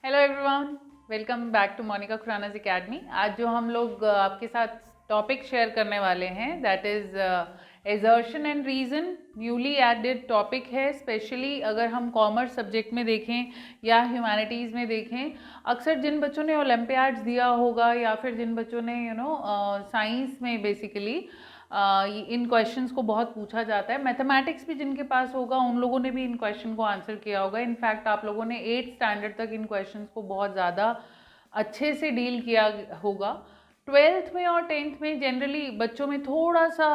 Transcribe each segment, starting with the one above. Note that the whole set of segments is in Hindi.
Hello everyone, welcome back to Monica Khurana's academy. आज जो हम लोग आपके साथ टॉपिक शेयर करने वाले हैं that is assertion and reason. Newly added topic है, स्पेशली अगर हम कॉमर्स सब्जेक्ट में देखें या ह्यूमैनिटीज़ में देखें। अक्सर जिन बच्चों ने ओलंपियाड्स दिया होगा या फिर जिन बच्चों ने साइंस में बेसिकली इन क्वेश्चंस को बहुत पूछा जाता है। मैथमेटिक्स भी जिनके पास होगा उन लोगों ने भी इन क्वेश्चन को आंसर किया होगा। इनफैक्ट आप लोगों ने 8th स्टैंडर्ड तक इन क्वेश्चंस को बहुत ज़्यादा अच्छे से डील किया होगा। 12th में और 10th में जनरली बच्चों में थोड़ा सा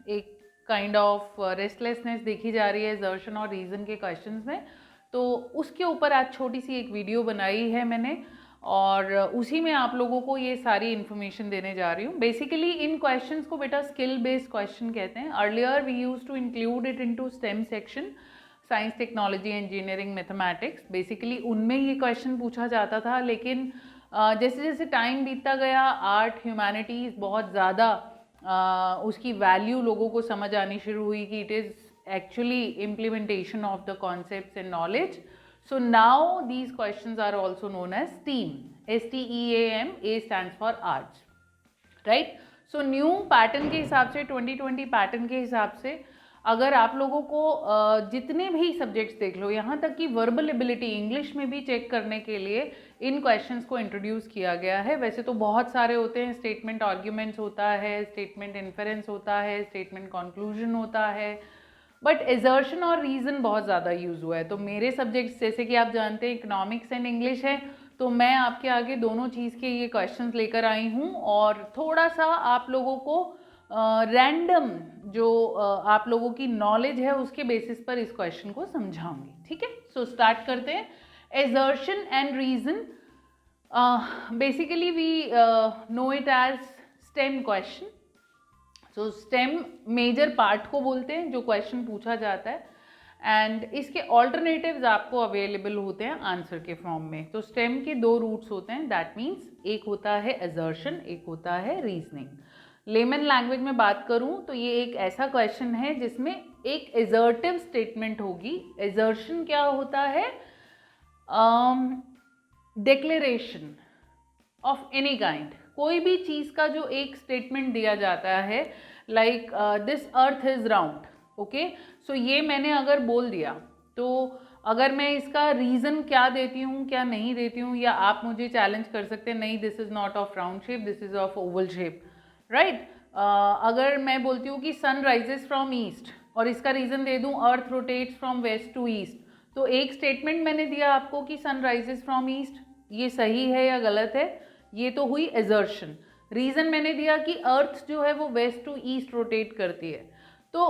एक काइंड ऑफ रेस्टलेसनेस देखी जा रही है एजर्शन और रीज़न के क्वेश्चंस में। तो उसके ऊपर आज छोटी सी एक वीडियो बनाई है मैंने और उसी में आप लोगों को ये सारी इन्फॉर्मेशन देने जा रही हूँ। बेसिकली इन क्वेश्चंस को बेटा स्किल बेस्ड क्वेश्चन कहते हैं। Earlier we use to include it into STEM section, science, technology, engineering, mathematics. Basically उनमें ये क्वेश्चन पूछा जाता था, लेकिन जैसे जैसे टाइम बीतता गया आर्ट, ह्यूमैनिटीज़ बहुत ज़्यादा उसकी वैल्यू लोगों को समझ आनी शुरू हुई कि it is actually implementation of the concepts and knowledge. So now these questions are also known as STEAM. STEAM. A stands for arts, right? So new pattern के हिसाब से 2020 पैटर्न के हिसाब से अगर आप लोगों को जितने भी सब्जेक्ट्स देख लो, यहाँ तक कि वर्बल एबिलिटी इंग्लिश में भी चेक करने के लिए इन क्वेश्चंस को इंट्रोड्यूस किया गया है। वैसे तो बहुत सारे होते हैं, स्टेटमेंट आर्ग्यूमेंट्स होता है, स्टेटमेंट इन्फेरेंस होता है, स्टेटमेंट कंक्लूजन होता है, बट एजर्शन और रीज़न बहुत ज़्यादा यूज़ हुआ है। तो मेरे सब्जेक्ट्स जैसे कि आप जानते हैं इकोनॉमिक्स एंड इंग्लिश है, तो मैं आपके आगे दोनों चीज़ के ये क्वेश्चंस लेकर आई हूँ और थोड़ा सा आप लोगों को रैंडम जो आप लोगों की नॉलेज है उसके बेसिस पर इस क्वेश्चन को समझाऊंगी। ठीक है, सो स्टार्ट करते हैं। Assertion and reason, basically we know it as STEM question. So STEM major part को बोलते हैं जो क्वेश्चन पूछा जाता है, एंड इसके ऑल्टरनेटिव्स आपको अवेलेबल होते हैं आंसर के फॉर्म में। तो स्टेम के दो रूट्स होते हैं, दैट मीन्स एक होता है एजर्शन, एक होता है रीजनिंग। लेमन लैंग्वेज में बात करूं तो ये एक ऐसा क्वेश्चन है जिसमें एक एजर्टिव स्टेटमेंट होगी। एजर्शन क्या होता है? डिक्लेरेशन ऑफ एनी काइंड, कोई भी चीज़ का जो एक स्टेटमेंट दिया जाता है, like this earth is round. Okay, so ये मैंने अगर बोल दिया तो अगर मैं इसका रीज़न क्या देती हूँ क्या नहीं देती हूँ, या आप मुझे चैलेंज कर सकते हैं नहीं this is not of round shape, this is of Oval shape, right. अगर मैं बोलती हूँ कि सन राइजेस फ्रॉम ईस्ट और इसका रीज़न दे दूँ earth rotates from west to east, तो एक स्टेटमेंट मैंने दिया आपको कि सन राइजेस फ्रॉम ईस्ट, ये सही है या गलत है, ये तो हुई एजर्शन। रीज़न मैंने दिया कि अर्थ जो है वो वेस्ट टू ईस्ट रोटेट करती है। तो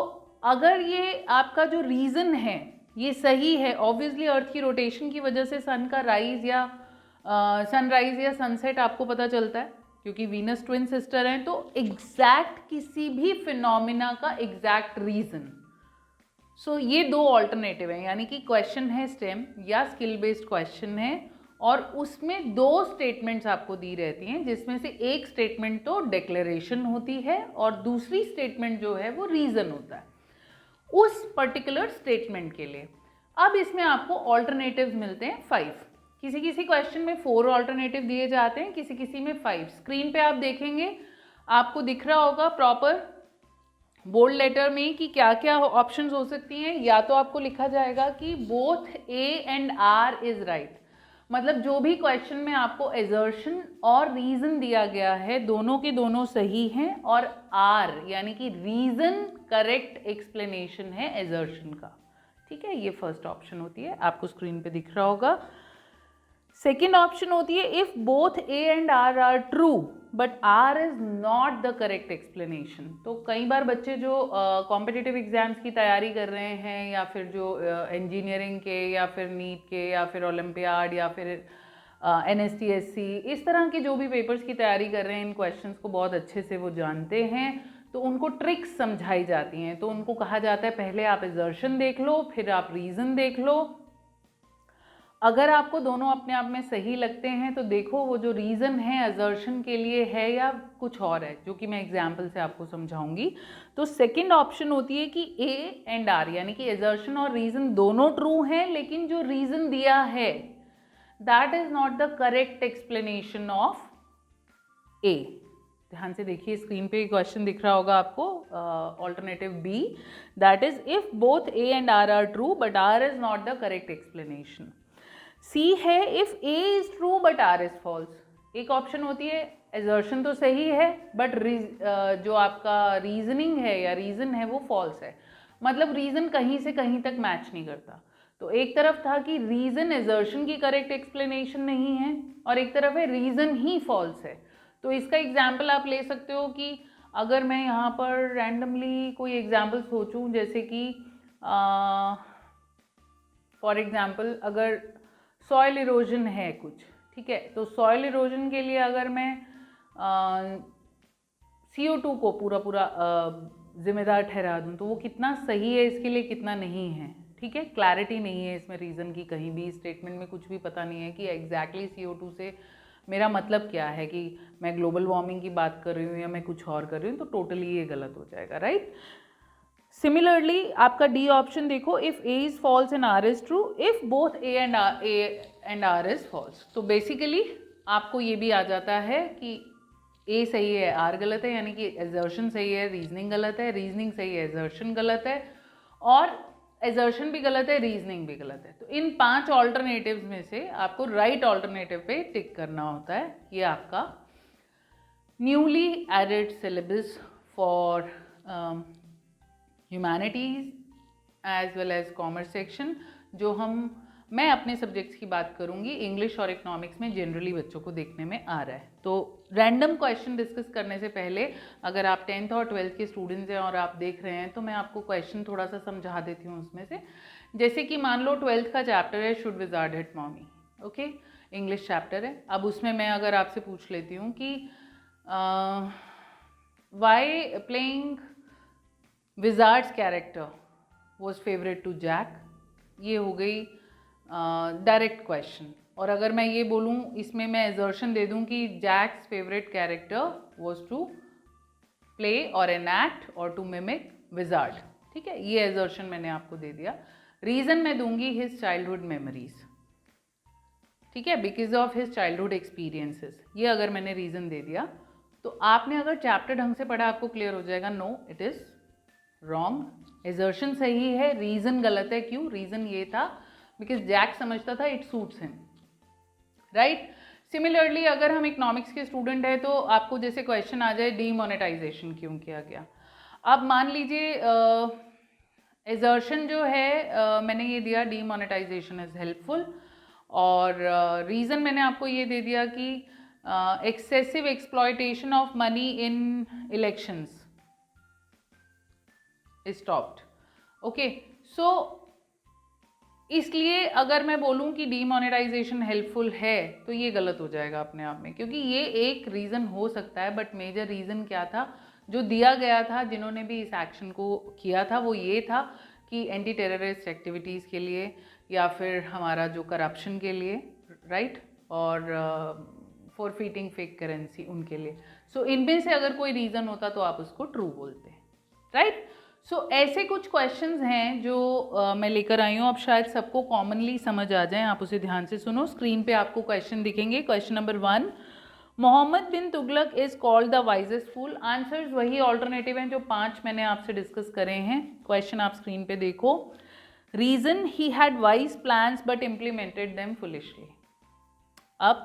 अगर ये आपका जो रीज़न है ये सही है, ऑब्वियसली अर्थ की रोटेशन की वजह से सन का राइज या सनराइज या सनसेट आपको पता चलता है, क्योंकि वीनस ट्विन सिस्टर हैं। तो एग्जैक्ट किसी भी फिनोमिना का एग्जैक्ट रीज़न, सो ये दो ऑल्टरनेटिव हैं, यानी कि क्वेश्चन है स्टेम या स्किल बेस्ड क्वेश्चन है और उसमें दो स्टेटमेंट्स आपको दी रहती हैं, जिसमें से एक स्टेटमेंट तो डिक्लेरेशन होती है और दूसरी स्टेटमेंट जो है वो रीज़न होता है उस पर्टिकुलर स्टेटमेंट के लिए। अब इसमें आपको ऑल्टरनेटिव्स मिलते हैं 5। किसी किसी क्वेश्चन में 4 ऑल्टरनेटिव दिए जाते हैं, किसी किसी में 5। स्क्रीन पे आप देखेंगे, आपको दिख रहा होगा प्रॉपर बोल्ड लेटर में कि क्या क्या ऑप्शंस हो सकती हैं। या तो आपको लिखा जाएगा कि both A and R is right, मतलब जो भी क्वेश्चन में आपको एजर्शन और रीज़न दिया गया है दोनों के दोनों सही हैं, और आर यानी कि रीज़न करेक्ट एक्सप्लेनेशन है एजर्शन का। ठीक है, ये फर्स्ट ऑप्शन होती है, आपको स्क्रीन पे दिख रहा होगा। सेकेंड ऑप्शन होती है if both A and R are true but R is not the correct explanation. तो कई बार बच्चे जो कॉम्पिटिटिव एग्जाम्स की तैयारी कर रहे हैं, या फिर जो इंजीनियरिंग के या फिर नीट के या फिर ओलंपियाड या फिर NSTSC इस तरह के जो भी पेपर्स की तैयारी कर रहे हैं, इन क्वेश्चंस को बहुत अच्छे से वो जानते हैं, तो उनको ट्रिक्स समझाई जाती हैं। तो उनको कहा जाता है पहले आप एजर्शन देख लो, फिर आप रीज़न देख लो। अगर आपको दोनों अपने आप में सही लगते हैं तो देखो वो जो रीज़न है एजर्शन के लिए है या कुछ और है, जो कि मैं एग्जाम्पल से आपको समझाऊंगी। तो सेकंड ऑप्शन होती है कि ए एंड आर, यानी कि एजर्शन और रीज़न दोनों ट्रू हैं, लेकिन जो रीज़न दिया है that is not the correct explanation of A. ध्यान से देखिए, स्क्रीन पे क्वेश्चन दिख रहा होगा आपको, alternative B, that is if both A and R true but R is not the correct explanation. C है if A is true but R is false. एक ऑप्शन होती है एजर्शन तो सही है बट जो आपका रीजनिंग है या रीजन है वो फॉल्स है, मतलब रीजन कहीं से कहीं तक मैच नहीं करता। तो एक तरफ था कि रीजन एजर्शन की करेक्ट एक्सप्लेनेशन नहीं है और एक तरफ है रीजन ही फॉल्स है। तो इसका एग्जाम्पल आप ले सकते हो कि अगर मैं यहाँ पर रैंडमली कोई एग्जाम्पल सोचूं, जैसे कि फॉर एग्जाम्पल अगर सॉइल इरोजन है कुछ, ठीक है, तो सॉइल इरोजन के लिए अगर मैं CO2 को पूरा जिम्मेदार ठहरा दूं तो वो कितना सही है इसके लिए, कितना नहीं है, ठीक है। क्लैरिटी नहीं है इसमें रीज़न की, कहीं भी स्टेटमेंट में कुछ भी पता नहीं है कि एग्जैक्टली CO2 से मेरा मतलब क्या है, कि मैं ग्लोबल वार्मिंग की बात कर रही हूँ या मैं कुछ और कर रही हूँ, तो टोटली ये गलत हो जाएगा, राइट। सिमिलरली आपका डी ऑप्शन देखो, if A is false and R is true, if both A and R is false. तो बेसिकली आपको ये भी आ जाता है कि ए सही है आर गलत है, यानी कि एजर्शन सही है रीजनिंग गलत है, रीजनिंग सही है एजर्शन गलत है, और एजर्शन भी गलत है रीजनिंग भी गलत है। तो इन 5 ऑल्टरनेटिव्स में से आपको राइट ऑल्टरनेटिव पे टिक करना होता है। ये आपका newly added syllabus for humanities as well as commerce section, जो मैं अपने सब्जेक्ट्स की बात करूंगी, इंग्लिश और इकोनॉमिक्स में जनरली बच्चों को देखने में आ रहा है। तो रैंडम क्वेश्चन डिस्कस करने से पहले अगर आप 10th और 12th के स्टूडेंट्स हैं और आप देख रहे हैं तो मैं आपको क्वेश्चन थोड़ा सा समझा देती हूँ उसमें से। जैसे कि मान लो 12th का चैप्टर है should wizard hit mommy, okay, English chapter है। अब उसमें मैं अगर आपसे पूछ लेती हूँ कि why playing wizard's character was favourite to Jack, ये हो गई डायरेक्ट क्वेश्चन। और अगर मैं ये बोलूँ, इसमें मैं एजर्शन दे दूँ कि Jack's favourite character was to play और एनैक्ट और टू मिमिक विजार्ड, ठीक है, ये एजर्शन मैंने आपको दे दिया। रीज़न मैं दूंगी हिज चाइल्डहुड मेमोरीज, ठीक है, because of his childhood experiences. ये अगर मैंने रीज़न दे दिया तो आपने अगर चैप्टर ढंग से पढ़ा आपको क्लियर हो जाएगा, no it is wrong, assertion सही है, रीज़न गलत है। क्यों? रीज़न ये था बिकॉज जैक समझता था it suits him, right. Similarly अगर हम इकोनॉमिक्स के स्टूडेंट हैं तो आपको जैसे क्वेश्चन आ जाए डीमोनेटाइजेशन क्यों किया गया। अब मान लीजिए एजर्शन जो है मैंने ये दिया डीमोनेटाइजेशन इज हेल्पफुल, और रीज़न मैंने आपको ये दे दिया कि excessive exploitation of money in elections is stopped, okay. So इसलिए अगर मैं बोलूं कि डीमोनेटाइजेशन हेल्पफुल है तो ये गलत हो जाएगा अपने आप में, क्योंकि ये एक रीज़न हो सकता है बट मेजर रीज़न क्या था जो दिया गया था, जिन्होंने भी इस एक्शन को किया था, वो ये था कि एंटी टेररिस्ट एक्टिविटीज़ के लिए या फिर हमारा जो करप्शन के लिए, राइट, और फॉरफिटिंग फेक करेंसी उनके लिए। सो इनमें से अगर कोई रीज़न होता तो आप उसको ट्रू बोलते, राइट। सो ऐसे कुछ क्वेश्चंस हैं जो मैं लेकर आई हूँ, अब शायद सबको कॉमनली समझ आ जाएं, आप उसे ध्यान से सुनो। स्क्रीन पे आपको क्वेश्चन दिखेंगे। Question number 1, Mohammad bin Tughlaq is called the wisest fool. Answers वही ऑल्टरनेटिव हैं जो 5 मैंने आपसे डिस्कस करे हैं। क्वेश्चन आप स्क्रीन पे देखो। Reason he had wise plans but implemented them foolishly. अब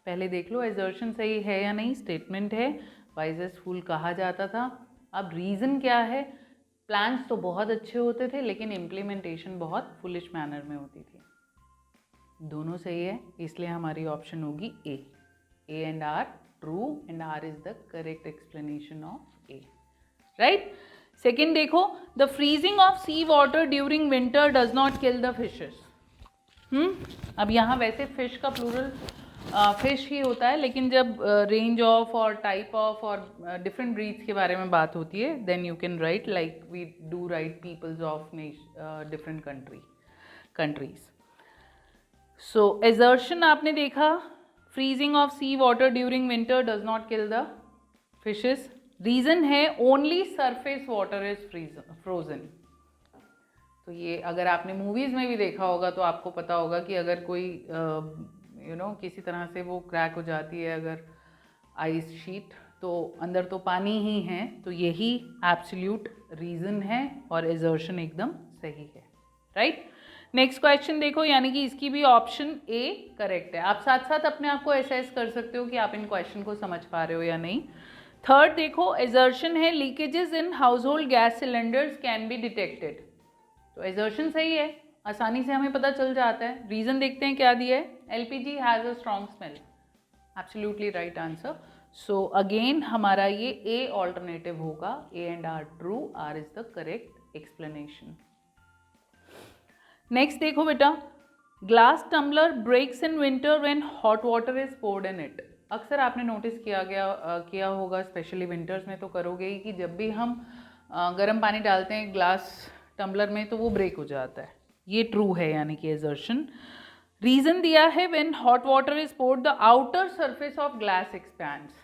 पहले देख लो एजर्शन सही है या नहीं, स्टेटमेंट है वाइजेस्ट फूल कहा जाता था। अब रीज़न क्या है, प्लान्स तो बहुत अच्छे होते थे लेकिन इम्प्लीमेंटेशन बहुत फुलिश मैनर में होती थी। दोनों सही है, इसलिए हमारी ऑप्शन होगी A and R true and R is the correct explanation of A, right. Second देखो, the freezing of sea water during winter does not kill the fishes. अब यहाँ वैसे फिश का प्लूरल फिश ही होता है, लेकिन जब रेंज ऑफ और टाइप ऑफ और डिफरेंट ब्रीड्स के बारे में बात होती है then you can write like we do write peoples of different countries. So assertion आपने देखा, freezing of sea water during winter does not kill the fishes. Reason है only surface water is frozen. तो ये अगर आपने मूवीज़ में भी देखा होगा तो आपको पता होगा कि अगर कोई किसी तरह से वो क्रैक हो जाती है अगर आइस शीट, तो अंदर तो पानी ही है, तो यही एब्सोल्यूट रीज़न है और एजर्शन एकदम सही है, राइट। नेक्स्ट क्वेश्चन देखो, यानी कि इसकी भी ऑप्शन ए करेक्ट है। आप साथ साथ अपने आप को असेस कर सकते हो कि आप इन क्वेश्चन को समझ पा रहे हो या नहीं। थर्ड देखो, एजर्शन है leakages in house hold gas cylinders can be detected, तो एजर्शन सही है, आसानी से हमें पता चल जाता है। रीज़न देखते हैं क्या दिया है, LPG has a strong smell, absolutely right answer. So again हमारा ये ए ऑल्टरनेटिव होगा, A and R true, R is the correct explanation. Next देखो बेटा, glass tumbler breaks in winter when hot water is poured in it. अक्सर आपने नोटिस किया होगा, स्पेशली विंटर्स में तो करोगे ही, कि जब भी हम गर्म पानी डालते हैं ग्लास टम्बलर में तो वो ब्रेक हो जाता है। ये ट्रू है, यानी कि एजर्शन। रीजन दिया है when hot water is poured the outer surface of glass expands.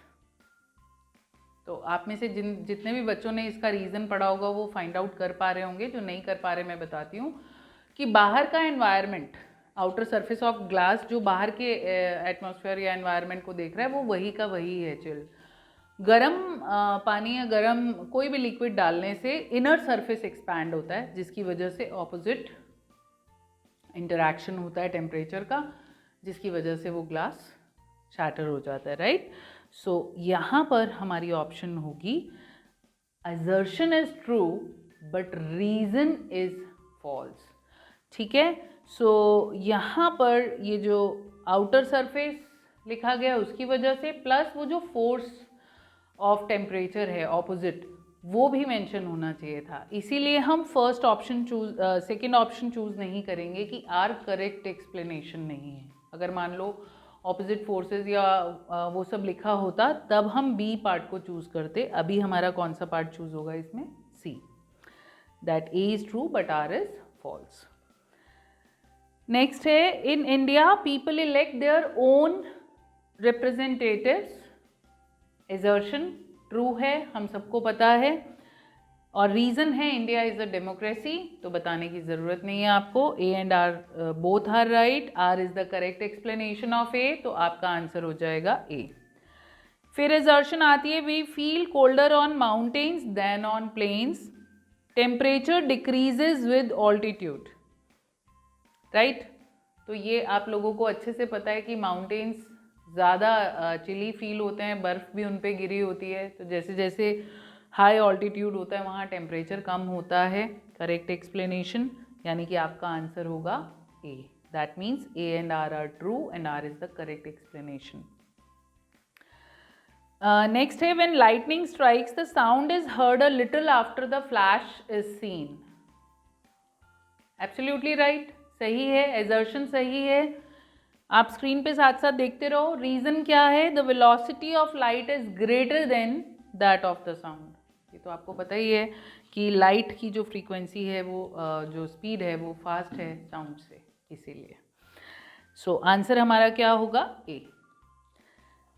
तो आप में से जितने भी बच्चों ने इसका रीज़न पढ़ा होगा वो फाइंड आउट कर पा रहे होंगे, जो नहीं कर पा रहे मैं बताती हूँ कि बाहर का environment, outer surface of glass, जो बाहर के एटमॉस्फेयर या एनवायरनमेंट को देख रहा है वो वही का वही है चिल। गरम पानी या गरम कोई भी लिक्विड डालने से इनर सरफेस एक्सपैंड होता है, जिसकी वजह से ऑपोजिट इंटरैक्शन होता है टेम्परेचर का, जिसकी वजह से वो ग्लास शैटर हो जाता है, राइट। सो यहाँ पर हमारी ऑप्शन होगी assertion is true but reason is false, ठीक है। सो यहाँ पर ये जो आउटर सरफेस लिखा गया उसकी वजह से, प्लस वो जो फोर्स ऑफ टेम्परेचर है ऑपोजिट, वो भी मेंशन होना चाहिए था, इसीलिए हम first option second option choose नहीं करेंगे कि आर करेक्ट एक्सप्लेनेशन नहीं है। अगर मान लो ऑपोजिट फोर्सेस या वो सब लिखा होता तब हम बी पार्ट को चूज करते। अभी हमारा कौन सा पार्ट चूज होगा इसमें, C, that A is true but R is false. Next है, in India people elect their own representatives. Assertion true है, हम सबको पता है, और रीज़न है इंडिया इज़ अ डेमोक्रेसी, तो बताने की ज़रूरत नहीं है आपको। A and R both are right, R is the correct explanation of A, तो आपका आंसर हो जाएगा ए। फिर एजर्शन आती है, we feel colder on mountains than on plains, temperature decreases with altitude, right. तो ये आप लोगों को अच्छे से पता है कि माउंटेन्स ज़्यादा चिली फील होते हैं, बर्फ़ भी उन पर गिरी होती है, तो जैसे जैसे हाई ऑल्टीट्यूड होता है वहाँ टेम्परेचर कम होता है। करेक्ट एक्सप्लेनेशन, यानी कि आपका आंसर होगा A, that means A and R are true and R is the correct explanation. Next है, when lightning strikes the sound is heard a little after the flash is seen. Absolutely right, सही है, एजर्शन सही है। आप स्क्रीन पे साथ साथ देखते रहो। रीजन क्या है, the velocity of light is greater than that of the sound. ये तो आपको पता ही है कि लाइट की जो फ्रीक्वेंसी है वो जो स्पीड है वो फास्ट है साउंड से, इसीलिए। सो आंसर हमारा क्या होगा, ए।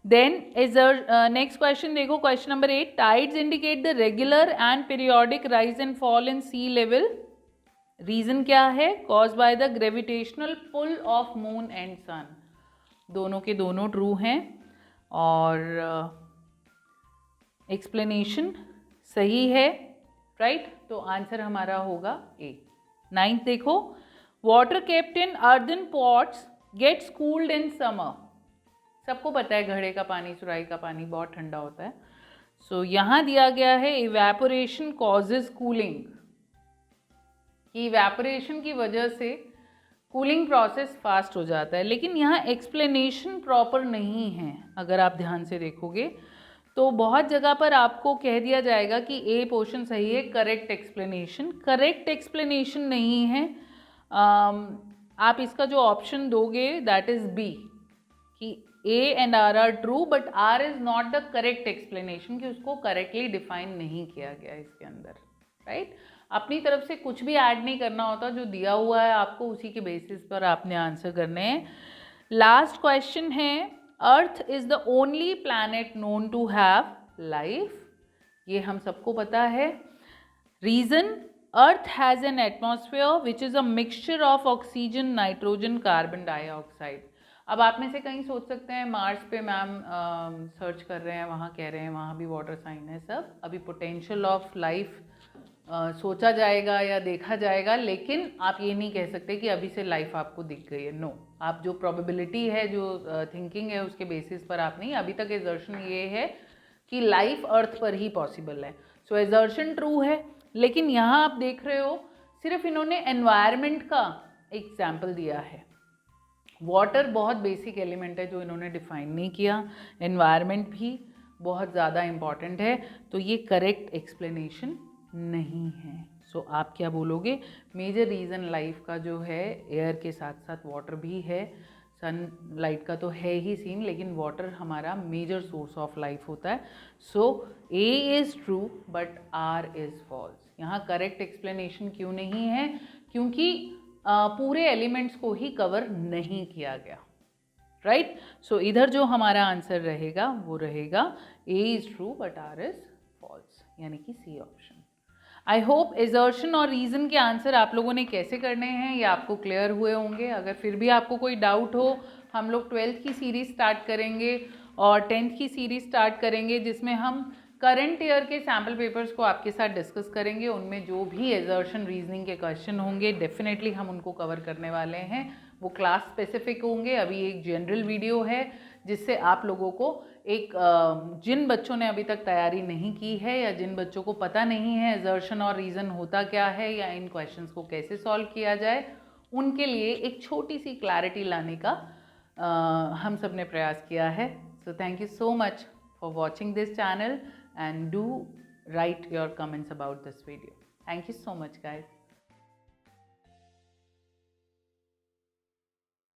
देन नेक्स्ट क्वेश्चन देखो, question number 8, tides indicate the regular and periodic rise and fall in sea level. Reason क्या है, cause by the gravitational pull of moon and sun. दोनों के दोनों ट्रू हैं और एक्सप्लेनेशन सही है, राइट। तो आंसर हमारा होगा ए। 9th देखो, water kept in earthen pots gets cooled in summer. सबको पता है घड़े का पानी, सुराही का पानी बहुत ठंडा होता है। सो यहाँ दिया गया है इवेपोरेशन कॉजेज कूलिंग, कि इवेपोरेशन की वजह से कूलिंग प्रोसेस फास्ट हो जाता है, लेकिन यहाँ एक्सप्लेनेशन प्रॉपर नहीं है। अगर आप ध्यान से देखोगे तो बहुत जगह पर आपको कह दिया जाएगा कि ए पोर्शन सही है, करेक्ट एक्सप्लेनेशन नहीं है। आप इसका जो ऑप्शन दोगे दैट इज बी, कि A and R are true but R is not the correct explanation, कि उसको करेक्टली डिफाइन नहीं किया गया इसके अंदर, राइट। अपनी तरफ से कुछ भी ऐड नहीं करना होता, जो दिया हुआ है आपको उसी के बेसिस पर आपने आंसर करने हैं। लास्ट क्वेश्चन है, earth is the only planet known to have life. ये हम सबको पता है। Reason, earth has an atmosphere which is a mixture of oxygen, nitrogen, carbon dioxide. अब आप में से कहीं सोच सकते हैं मार्स पे मैम सर्च कर रहे हैं, वहाँ कह रहे हैं वहाँ भी वाटर साइन है। सब अभी पोटेंशियल ऑफ लाइफ सोचा जाएगा या देखा जाएगा, लेकिन आप ये नहीं कह सकते कि अभी से लाइफ आपको दिख गई है। नो, आप जो प्रोबेबिलिटी है, जो थिंकिंग है, उसके बेसिस पर आप नहीं, अभी तक एजर्शन ये है कि लाइफ अर्थ पर ही पॉसिबल है। सो एजर्शन ट्रू है, लेकिन यहाँ आप देख रहे हो सिर्फ इन्होंने एनवायरनमेंट का एग्जाम्पल दिया है। वाटर बहुत बेसिक एलिमेंट है जो इन्होंने डिफाइन नहीं किया, एनवायरनमेंट भी बहुत ज़्यादा इम्पॉर्टेंट है, तो ये करेक्ट एक्सप्लेनेशन नहीं है। सो आप क्या बोलोगे? मेजर रीज़न लाइफ का जो है एयर के साथ साथ वाटर भी है। सनलाइट का तो है ही सीन, लेकिन वाटर हमारा मेजर सोर्स ऑफ लाइफ होता है। So A is true but R is false. यहाँ करेक्ट एक्सप्लेनेशन क्यों नहीं है? क्योंकि पूरे एलिमेंट्स को ही कवर नहीं किया गया, राइट। सो इधर जो हमारा आंसर रहेगा वो रहेगा A is true but R is false, यानी कि C option. I hope assertion और रीज़न के आंसर आप लोगों ने कैसे करने हैं ये आपको क्लियर हुए होंगे। अगर फिर भी आपको कोई डाउट हो, हम लोग 12th की सीरीज़ स्टार्ट करेंगे और 10th की सीरीज़ स्टार्ट करेंगे, जिसमें हम करंट ईयर के सैम्पल पेपर्स को आपके साथ डिस्कस करेंगे। उनमें जो भी एजर्शन रीजनिंग के क्वेश्चन होंगे डेफिनेटली हम उनको कवर करने वाले हैं। वो क्लास स्पेसिफिक होंगे। अभी एक जनरल वीडियो है जिससे आप लोगों को एक जिन बच्चों ने अभी तक तैयारी नहीं की है या जिन बच्चों को पता नहीं है एजर्शन और रीज़न होता क्या है या इन क्वेश्चंस को कैसे सॉल्व किया जाए, उनके लिए एक छोटी सी क्लैरिटी लाने का हम सब ने प्रयास किया है। So thank you so much for watching this channel and do write your comments about this video. Thank you so much guys.